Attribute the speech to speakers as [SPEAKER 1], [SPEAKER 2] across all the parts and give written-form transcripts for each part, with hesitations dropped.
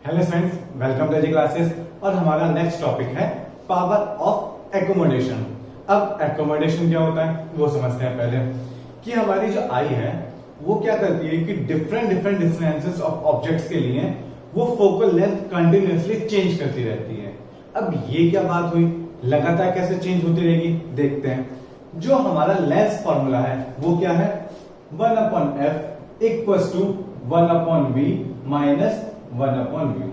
[SPEAKER 1] Hello friends, welcome to AG classes. और हमारा next topic है पावर ऑफ एकोमोडेशन। अब एकोमोडेशन क्या होता है वो समझते हैं पहले कि हमारी जो आई है वो क्या करती है कि different different distances of objects के लिए वो फोकल लेंथ कंटिन्यूअसली चेंज करती रहती है। अब ये क्या बात हुई, लगातार कैसे चेंज होती रहेगी देखते हैं। जो हमारा लेंस फॉर्मूला है वो क्या है, 1/f equals to 1/v minus 1/v।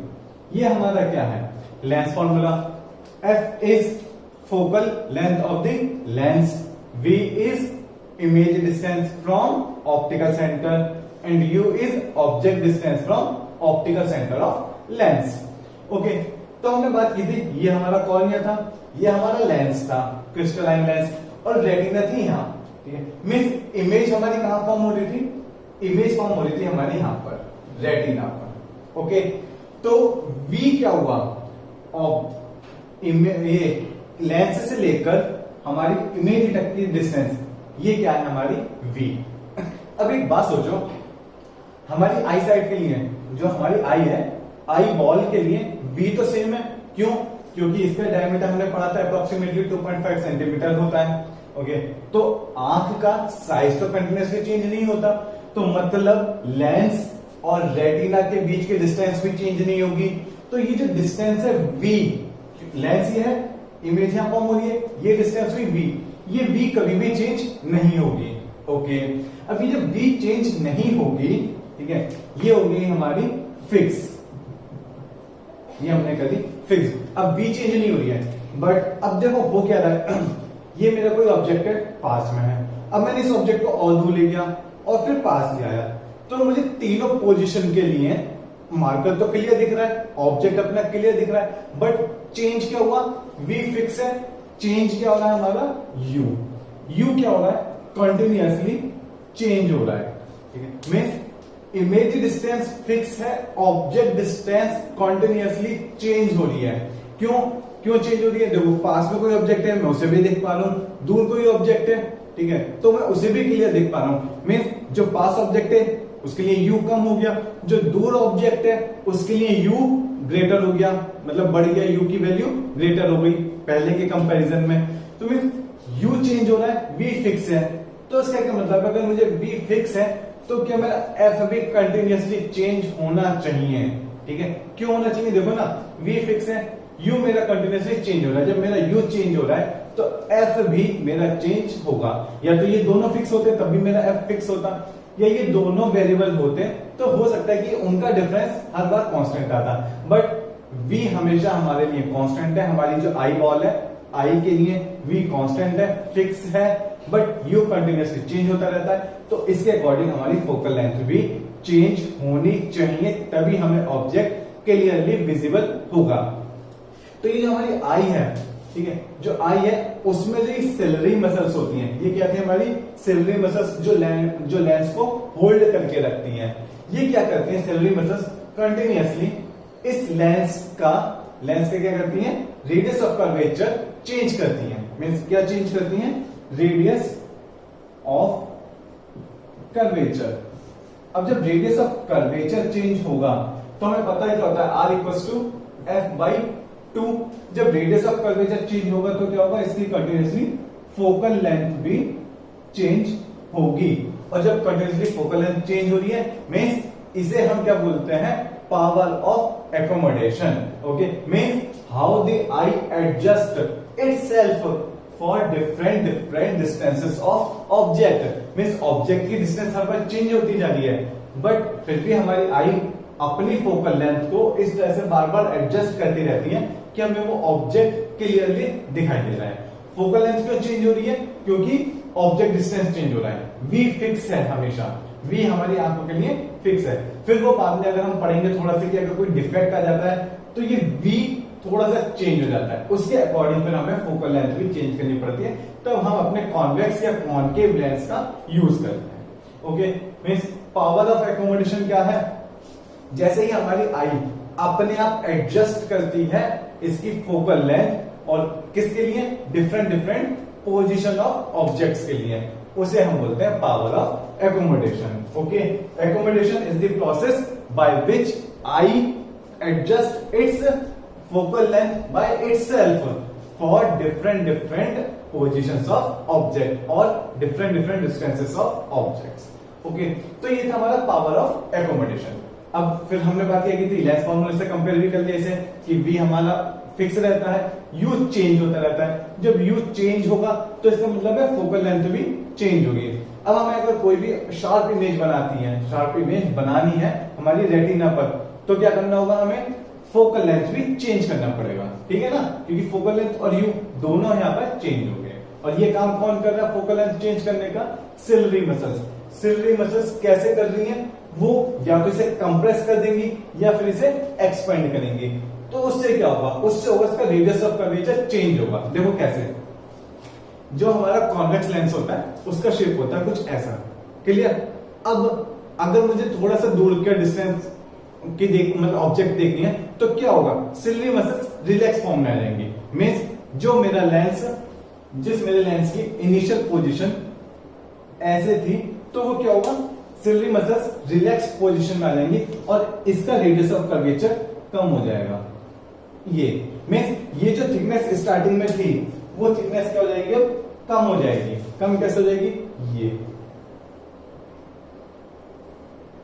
[SPEAKER 1] ये हमारा क्या है, lens formula. f is focal length of the lens, v is image distance from optical centre and u is object distance from optical centre of lens. Okay, तो हमने बात की थी ये हमारा कॉर्निया था, ये हमारा लेंस था, क्रिस्टलाइन लेंस, और रेटिना थी यहाँ। ठीक है, मीन्स इमेज हमारी कहां फॉर्म हो रही थी, इमेज फॉर्म हो रही थी हमारी यहां पर, रेटिना पर। ओके, तो V क्या हुआ, ये लेंस से लेकर हमारी इमेज तक की डिस्टेंस, ये क्या है हमारी V। अब एक बात सोचो, हमारी आई साइड के लिए जो हमारी आई है, आई बॉल के लिए V तो सेम है। क्यों? क्योंकि इसका डायमीटर हमने पढ़ा था अप्रोक्सीमेटली 2.5 सेंटीमीटर होता है। ओके, तो आंख का साइज तो कंटिन्यूअसली चेंज नहीं होता, तो मतलब लेंस और रेटिना के बीच की डिस्टेंस भी चेंज नहीं होगी। तो ये जो डिस्टेंस है V, लेंस ये है, इमेज यहां फॉर्म हो रही है, ये डिस्टेंस भी V, ये V कभी भी चेंज नहीं होगी। ओके, अब ये जब V चेंज नहीं होगी, ठीक है, ये होगी हमारी फिक्स, ये हमने कर दी फिक्स। अब V चेंज नहीं हो रही है, बट अब देखो हो क्या रहा है, ये मेरा कोई ऑब्जेक्ट है, पास में है। अब मैंने इस ऑब्जेक्ट को और दूर ले गया और फिर पास ले आया, तो मुझे तीनों पोजीशन के लिए मार्कर तो क्लियर दिख रहा है, ऑब्जेक्ट अपना क्लियर दिख रहा है, बट चेंज क्या हुआ, V फिक्स है, चेंज क्या हो रहा है हमारा U क्या हो रहा है, कंटिन्यूअसली चेंज हो रहा है। ठीक है, मीन्स इमेज डिस्टेंस फिक्स है, ऑब्जेक्ट डिस्टेंस कंटिन्यूअसली चेंज हो रही है। क्यों चेंज हो रही है, देखो पास में कोई ऑब्जेक्ट है मैं उसे भी देख पा रहा हूं, दूर कोई ऑब्जेक्ट है, ठीक है, तो मैं उसे भी क्लियर देख पा रहा हूं। मीन्स जो पास ऑब्जेक्ट है उसके लिए U कम हो गया, जो दूर ऑब्जेक्ट है उसके लिए U ग्रेटर हो गया, मतलब बढ़ गया, U की वैल्यू ग्रेटर हो गई पहले के कंपैरिजन में। तो मीन्स U चेंज हो रहा है, V फिक्स है, तो इसका क्या मतलब, अगर मुझे V फिक्स है तो क्या मेरा F भी कंटिन्यूअसली चेंज होना चाहिए। ठीक है, क्यों होना चाहिए, देखो ना, V फिक्स है, U मेरा कंटिन्यूअसली चेंज हो रहा है, जब मेरा U चेंज हो रहा है तो F भी मेरा चेंज होगा। या तो ये दोनों फिक्स होते तब भी मेरा F फिक्स होता, या ये दोनों वेरिएबल होते तो हो सकता है कि उनका डिफरेंस हर बार कांस्टेंट आता, बट V हमेशा हमारे लिए कांस्टेंट है। हमारी जो आई बॉल है, आई के लिए V कांस्टेंट है, फिक्स है, बट U कंटिन्यूअसली चेंज होता रहता है, तो इसके अकॉर्डिंग हमारी फोकल लेंथ भी चेंज होनी चाहिए, तभी हमें ऑब्जेक्ट क्लियरली विजिबल होगा। तो ये जो हमारी आई है, ठीक है, जो आई है उसमें जो सिलरी मसल्स होती हैं, ये क्या थी हमारी सिलरी मसल्स, जो लेंस को होल्ड करके रखती हैं। ये क्या करती हैं सिलरी मसल्स, कंटिन्यूअसली इस लेंस का क्या करती हैं, रेडियस ऑफ कर्वेचर चेंज करती हैं। मींस क्या चेंज करती हैं, रेडियस ऑफ कर्वेचर। अब जब रेडियस ऑफ कर्वेचर चेंज होगा तो हमें पता है क्या होता है, R इक्वल्स टू F/2। जब रेडियस ऑफ कर्वेचर चेंज होगा तो क्या होगा, इसकी कंटिन्यूअसली फोकल लेंथ भी चेंज होगी। और जब कंटिन्यूअसली फोकल लेंथ चेंज हो रही है, मींस इसे हम क्या बोलते हैं, power of accommodation. Okay, means how the I adjust itself for different distances of object. Means object की डिस्टेंस हर बार चेंज होती जा रही है, बट फिर भी हमारी आई अपनी फोकल लेंथ को इस तरह से बार बार एडजस्ट करती रहती है कि हमें वो ऑब्जेक्ट क्लियरली दिखाई दे रहा है। फोकल लेंथ क्यों चेंज हो रही है, क्योंकि ऑब्जेक्ट डिस्टेंस चेंज हो रहा है। V फिक्स है, हमेशा V हमारी आंखों के लिए फिक्स है। फिर वो बाद में अगर हम पढ़ेंगे थोड़ा सा कि अगर कोई डिफेक्ट आ जाता है तो ये V थोड़ा सा चेंज हो जाता है, उसके अकॉर्डिंग फिर हमें फोकल लेंथ भी चेंज करनी पड़ती है, तब हम अपने कॉन्वेक्स या कॉनकेव लेंस का यूज करते हैं। Okay, means power of accommodation क्या है, जैसे ही हमारी आई अपने आप एडजस्ट करती है इसकी फोकल लेंथ, और किसके लिए, डिफरेंट पोजीशन ऑफ ऑब्जेक्ट्स के लिए, उसे हम बोलते हैं power of accommodation. Okay, accommodation is the process by which I adjust its focal length by itself for different positions of object or different distances of objects. Okay, तो ये था हमारा पावर ऑफ एकोमोडेशन. अब फिर हमने बात किया की थी लेंस फॉर्मूले से कंपेयर भी कर लिया इसे कि v हमारा फिक्स रहता है, u चेंज होता रहता है. जब u चेंज होगा तो इसका मतलब है फोकल लेंथ भी चेंज होगी. अब हमें अगर कोई भी शार्प इमेज बनाती है, शार्प इमेज बनानी है हमारी रेटिना पर, तो क्या करना होगा, हमें फोकल लेंथ भी चेंज करना पड़ेगा. ठीक है ना, क्योंकि फोकल लेंथ और u दोनों यहाँ पर चेंज हो गए. और ये काम कौन कर रहा है फोकल लेंथ चेंज करने का? Ciliary muscles. सिलियरी मसल्स कैसे कर रही हैं? वो या तो इसे कंप्रेस कर देंगी या फिर इसे एक्सपेंड करेंगी. तो उससे क्या होगा? उससे होगा इसका रेडियस ऑफ कर्वेचर चेंज होगा. देखो कैसे, जो हमारा कॉन्वेक्स लेंस होता है उसका शेप होता है कुछ ऐसा. क्लियर? अब अगर मुझे थोड़ा सा दूर का डिस्टेंस की मतलब ऑब्जेक्ट देखनी है तो क्या होगा? सिलियरी मसल्स रिलैक्स फॉर्म में आ जाएंगी. मींस जो मेरा लेंस, जिस मेरे लेंस की इनिशियल पोजीशन ऐसे थी, तो वो क्या होगा? सिलियरी मसल्स रिलैक्स पोजीशन में आ जाएंगी और इसका रेडियस ऑफ कर्वेचर कम हो जाएगा. ये मींस ये जो थिकनेस स्टार्टिंग में थी वो थिकनेस क्या हो जाएगी? अब कम हो जाएगी. कम कैसे हो जाएगी? ये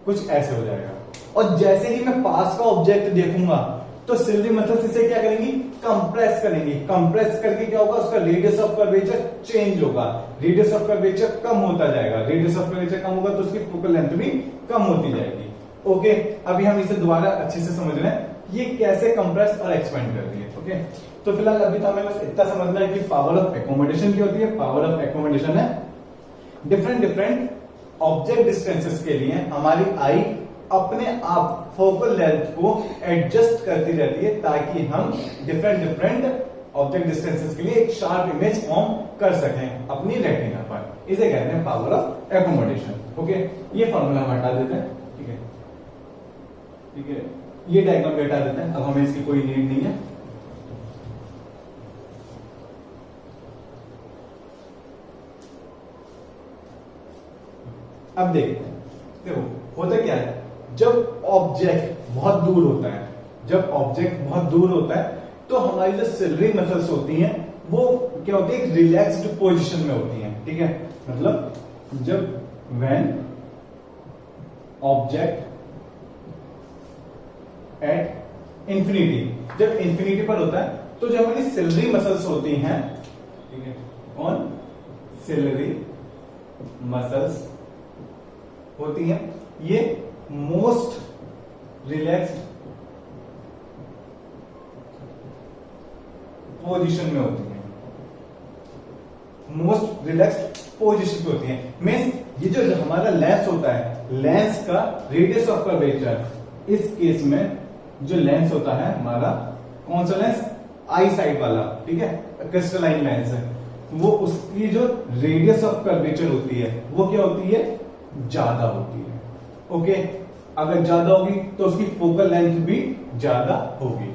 [SPEAKER 1] कुछ ऐसे हो जाएगा. और जैसे ही मैं पास का ऑब्जेक्ट देखूंगा तो सिलियरी मसल्स इसे क्या करेंगी? कंप्रेस करेंगी. कंप्रेस करके क्या होगा? उसका रेडियस ऑफ कर्वेचर चेंज होगा. रेडियस ऑफ कर्वेचर कम होता जाएगा. रेडियस ऑफ कर्वेचर कम होगा तो उसकी फोकल लेंथ भी कम होती जाएगी. ओके, अभी हम इसे दोबारा अच्छे से समझ रहे हैं ये कैसे कंप्रेस और एक्सपेंड करती है. ओके, तो फिलहाल अभी तो हमें बस इतना समझना है कि पावर ऑफ एकोमोडेशन क्या होती है. पावर ऑफ एकोमोडेशन है डिफरेंट ऑब्जेक्ट डिस्टेंसेस के लिए हमारी आई अपने आप फोकल लेंथ को एडजस्ट करती रहती है ताकि हम डिफरेंट ऑब्जेक्ट डिस्टेंसेस के लिए एक शार्प इमेज फॉर्म कर सकें अपनी रेटिना पर. इसे कहते हैं पावर ऑफ एकोमोडेशन. ओके, ये फॉर्मूला हम हटा देते हैं. ठीक है, ठीक है, ये डायग्राम हटा देते हैं. अब हमें इसकी कोई नीड नहीं है. अब देखते हैं. देखो होता क्या है, जब ऑब्जेक्ट बहुत दूर होता है, जब ऑब्जेक्ट बहुत दूर होता है तो हमारी जो सिलियरी मसल्स होती हैं वो क्या होती है? एक रिलैक्स्ड पोजीशन में होती हैं. ठीक है, मतलब जब व्हेन ऑब्जेक्ट एट इंफिनिटी, जब इंफिनिटी पर होता है तो जो हमारी सिलियरी मसल्स होती हैं, ठीक है, कौन? सिलियरी मसल्स होती हैं, ये मोस्ट रिलैक्स्ड पोजीशन में होती है. मोस्ट रिलैक्स्ड पोजीशन पे होती है. मींस ये जो हमारा लेंस होता है, लेंस का रेडियस ऑफ कर्वेचर, इस केस में जो लेंस होता है हमारा, कौन सा लेंस? आई साइड वाला. ठीक है, क्रिस्टलाइन लेंस है, वो उसकी जो रेडियस ऑफ कर्वेचर होती है वो क्या होती है? ज्यादा होती है. ओके, अगर ज्यादा होगी तो उसकी फोकल लेंथ भी ज्यादा होगी.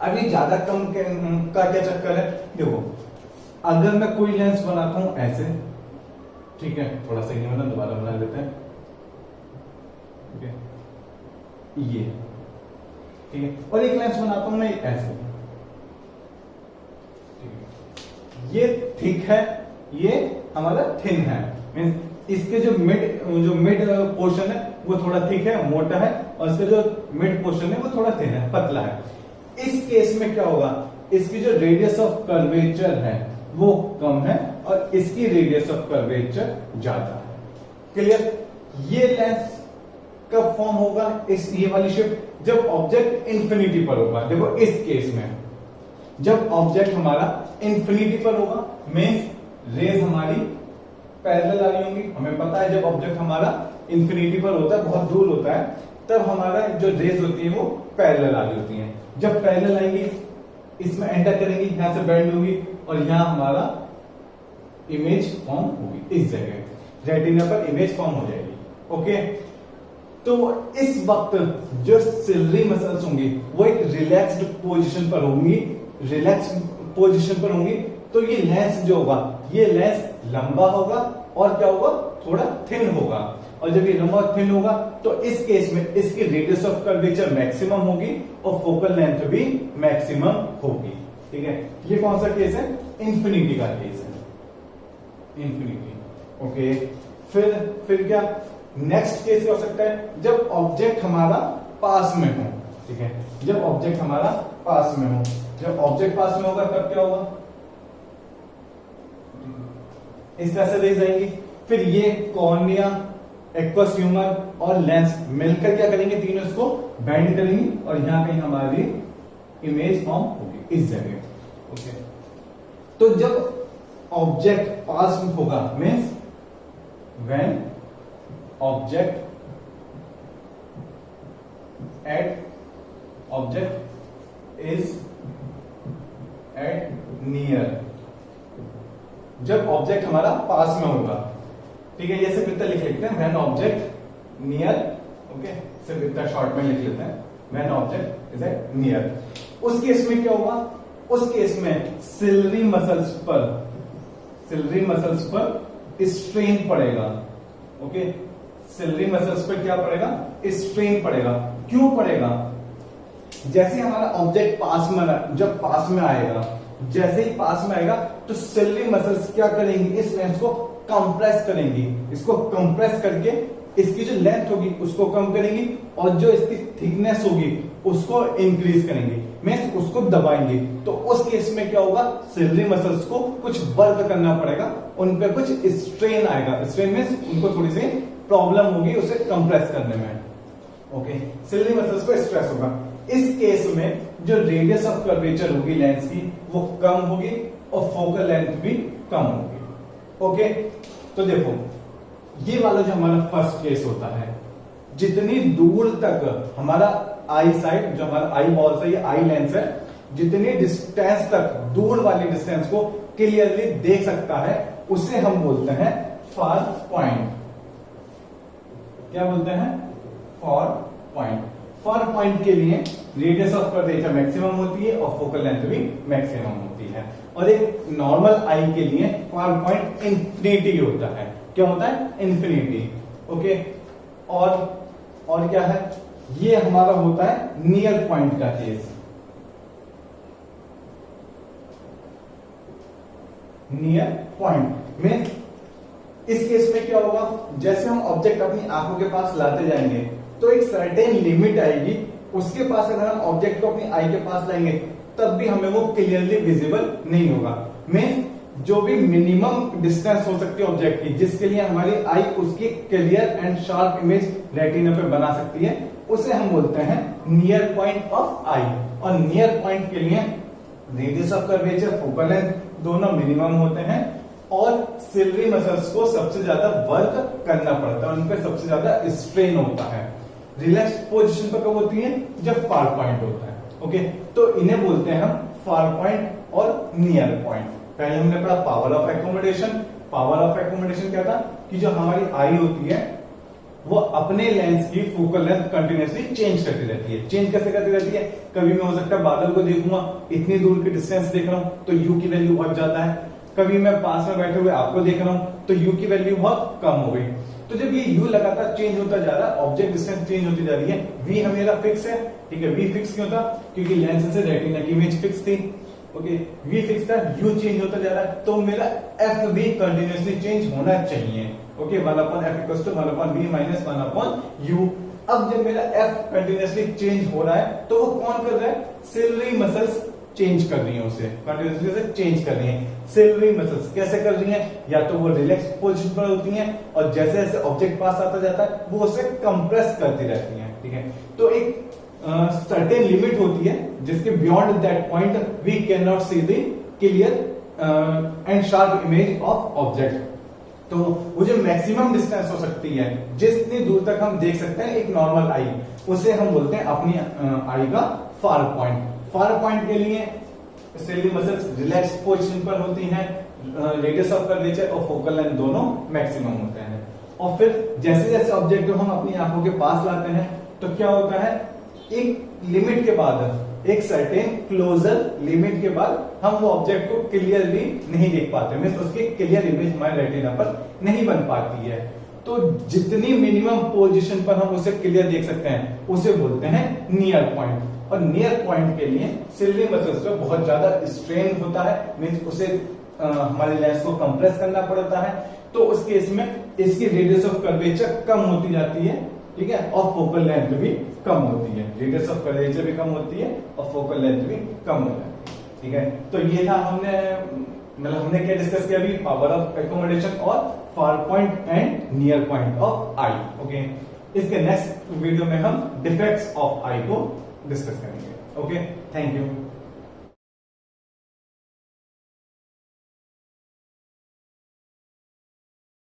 [SPEAKER 1] अभी ज्यादा कम का क्या चक्कर है? देखो, अगर मैं कोई लेंस बनाता हूं ऐसे, ठीक है, थोड़ा सही नहीं बना, दोबारा बना लेते हैं. ठीक है, ये ठीक है, और एक लेंस बनाता हूं मैं ऐसे. ठीक है, ये थिक है, ये हमारा थिन है. मींस इसके जो मिड पोर्शन है वो थोड़ा थिक है, मोटा है, और इसका जो मिड पोर्शन है वो थोड़ा थिन है, पतला है. इस केस में क्या होगा? इसकी जो रेडियस ऑफ कर्वेचर है वो कम है और इसकी रेडियस ऑफ कर्वेचर ज्यादा है. क्लियर? ये लेंस कब फॉर्म होगा? इस ये वाली शेप जब ऑब्जेक्ट इंफिनिटी पर होगा. देखो इस केस में जब ऑब्जेक्ट हमारा इंफिनिटी पर होगा, मींस रेज हमारी पैरेलल आ रही होंगी. हमें पता है जब ऑब्जेक्ट हमारा इंफिनिटी पर होता है, बहुत दूर होता है, तब हमारा जो रेज होती है वो पैरेलल आ रही होती हैं. जब पैरेलल आएंगी इसमें एंटर करेंगी, यहां से बेंड होगी और यहां हमारा इमेज फॉर्म होगी. इस जगह रेटिना पर इमेज फॉर्म हो जाएगी. ओके, तो इस वक्त जो सिलियरी मसल्स होंगी वो एक रिलैक्स्ड पोजीशन पर होंगी. रिलैक्स पोजीशन पर होंगी तो ये लेंस जो होगा, ये लेंस लंबा होगा और क्या होगा? थोड़ा थिन होगा. और जब ये लंबा थिन होगा तो इस केस में इसकी रेडियस ऑफ कर्वेचर मैक्सिमम होगी और फोकल लेंथ भी मैक्सिमम होगी। ठीक है, ये कौन सा केस है? इंफिनिटी का केस है, इंफिनिटी। ओके, फिर क्या नेक्स्ट केस क्या हो सकता है? जब ऑब्जेक्ट हमारा पास में हो। ठीक है, जब ऑब्जेक्ट हमारा पास में हो, जब ऑब्जेक्ट पास में होगा तब क्या होगा? इस तरह से देख जाएंगी। फिर ये कॉर्निया, एक्वस ह्यूमर और लेंस मिलकर क्या करेंगे? तीनों इसको बैंड करेंगे और यहां कहीं हमारी इमेज फॉर्म होगी इस जगह। ओके, तो जब ऑब्जेक्ट पास में होगा means when object is at near, जब ऑब्जेक्ट हमारा पास में होगा। ठीक है, जैसे फिर लिख लेते हैं व्हेन ऑब्जेक्ट नियर। ओके, सिर्फ इतना शॉर्ट में लिख लेते हैं when object is at near. उस केस में क्या होगा? उस केस में सिलरी मसल्स पर स्ट्रेन पड़ेगा। ओके, सिलरी मसल्स पर क्या पड़ेगा? स्ट्रेन पड़ेगा। क्यों पड़ेगा? जैसे हमारा ऑब्जेक्ट जब पास में आएगा, जैसे ही पास में आएगा तो सिलरी मसल्स क्या करेंगी? इस लेंस को कंप्रेस करेंगी। इसको कंप्रेस करके इसकी जो लेंथ होगी उसको कम करेंगी और जो इसकी थिकनेस होगी उसको इंक्रीज करेंगी, मींस उसको दबाएंगे। तो उस केस में क्या होगा? सिलरी मसल्स को कुछ वर्क करना पड़ेगा, उन पे कुछ स्ट्रेन आएगा। स्ट्रेन मींस उनको थोड़ी सी प्रॉब्लम होगी उसे कंप्रेस करने में। ओके, सिलरी मसल्स पर स्ट्रेस होगा। इस केस में जो रेडियस ऑफ कर्वेचर होगी लेंस की वो कम होगी और फोकल लेंथ भी कम होगी। ओके, तो देखो ये वाला जो हमारा फर्स्ट केस होता है, जितनी दूर तक हमारा आई साइड, जो हमारा आई बॉल से आई लेंस है, जितनी डिस्टेंस तक दूर वाली डिस्टेंस को क्लियरली देख सकता है उसे हम बोलते हैं फार पॉइंट। क्या बोलते हैं? Far point. फार पॉइंट के लिए रेडियस ऑफ कर्वेचर मैक्सिमम होती है और फोकल लेंथ भी मैक्सिमम होती है। और एक नॉर्मल आई के लिए फार पॉइंट इंफिनिटी होता है। क्या होता है? इंफिनिटी। ओके, और क्या है? ये हमारा होता है नियर पॉइंट का केस। नियर पॉइंट में इस केस में क्या होगा? जैसे हम ऑब्जेक्ट अपनी आंखों के पास लाते जाएंगे तो एक सर्टेन लिमिट आएगी, उसके पास अगर हम ऑब्जेक्ट को अपनी आई के पास लाएंगे तब भी हमें वो क्लियरली विजिबल नहीं होगा। मींस जो भी मिनिमम डिस्टेंस हो सकती है ऑब्जेक्ट की, जिसके लिए हमारी आई उसकी clear and sharp image retina पे बना सकती है, उसे हम बोलते हैं नियर पॉइंट ऑफ आई। और नियर पॉइंट के लिए radius of curvature, focal length दोनों मिनिमम होते हैं और सिलरी मसल्स को सबसे ज्यादा वर्क करना पड़ता है, उन पर सबसे ज्यादा स्ट्रेन होता है। रिलैक्स पोजीशन पर कब होती है? जब फार पॉइंट होता है। ओके, तो इन्हें बोलते हैं हम फार पॉइंट और नियर पॉइंट। पहले हमने पढ़ा power of accommodation. Power of accommodation क्या था? कि जो हमारी आई होती है वो अपने लेंस की फोकल लेंथ कंटिन्यूअसली चेंज करती रहती है। चेंज कैसे करती रहती है? कभी मैं हो सकता है बादल को देखूंगा, इतनी दूर की डिस्टेंस देख रहा हूं तो यू की वैल्यू बढ़ जाता है। कभी मैं पास में बैठे हुए आपको देख रहा हूं तो यू की वैल्यू बहुत कम हो गई। तो जब ये यू लगातार चेंज होता जा रहा है, ऑब्जेक्ट डिस्टेंस चेंज होती जा रही है, वी हमेरा फिक्स है। ठीक है, वी फिक्स क्यों था? क्योंकि लेंस से रेटिना की इमेज फिक्स थी। ओके, वी फिक्स था, यू चेंज होता जा रहा है तो मेरा एफ भी कंटिन्यूअसली चेंज होना चाहिए। Okay, 1/f = 1/v - 1/u। अब जब मेरा एफ कंटिन्यूअसली चेंज हो रहा है तो वो कौन कर रहा है? सिलरी मसल्स चेंज कर रही है, उसे कंटिन्यूअसली से चेंज कर रही है। सिलरी मसल्स कैसे कर रही हैं? या तो वो रिलैक्स पोजीशन पर होती हैं और जैसे जैसे ऑब्जेक्ट पास आता जाता है वो उसे कंप्रेस करती रहती हैं। ठीक है, तो एक सर्टेन लिमिट होती है जिसके beyond that point we can not see the clear and sharp image of object. तो वो जो मैक्सिमम डिस्टेंस हो सकती है, जितनी दूर तक हम देख सकते हैं एक नॉर्मल आई, उसे हम बोलते हैं अपनी आई का फार पॉइंट। फार पॉइंट के लिए सिलरी मसल्स रिलैक्स पोजीशन पर होती हैं, रेडियस ऑफ कर्वेचर और फोकल लेंथ दोनों मैक्सिमम होते हैं। और फिर जैसे जैसे ऑब्जेक्ट को हम अपनी आंखों के पास लाते हैं तो क्या होता है? एक लिमिट के बाद, एक सर्टेन क्लोजर लिमिट के बाद हम वो ऑब्जेक्ट को क्लियरली नहीं देख पाते, मींस उसकी क्लियर इमेज हमारे रेटिना पर नहीं बन पाती है। तो जितनी मिनिमम पोजीशन पर हम उसे क्लियर देख सकते हैं उसे बोलते हैं नियर पॉइंट। और नियर पॉइंट के लिए सिलरी मसल्स पे बहुत ज्यादा स्ट्रेन होता है, मींस उसे हमारे लेंस को कंप्रेस करना पड़ता है, तो उस केस में इसकी रेडियस ऑफ कर्वेचर कम होती जाती है, ठीक है, और फोकल लेंथ भी कम होती है, रेडियस ऑफ कर्वेचर भी कम होती है और फोकल लेंथ भी कम हो जाती है, ठीक है। तो ये था हमने क्या डिस्कस किया अभी, पावर ऑफ एकोमोडेशन और far point and near point of I. Okay, इसके नेक्स्ट वीडियो में हम डिफेक्ट्स ऑफ आई को डिस्कस करेंगे। Okay, thank you.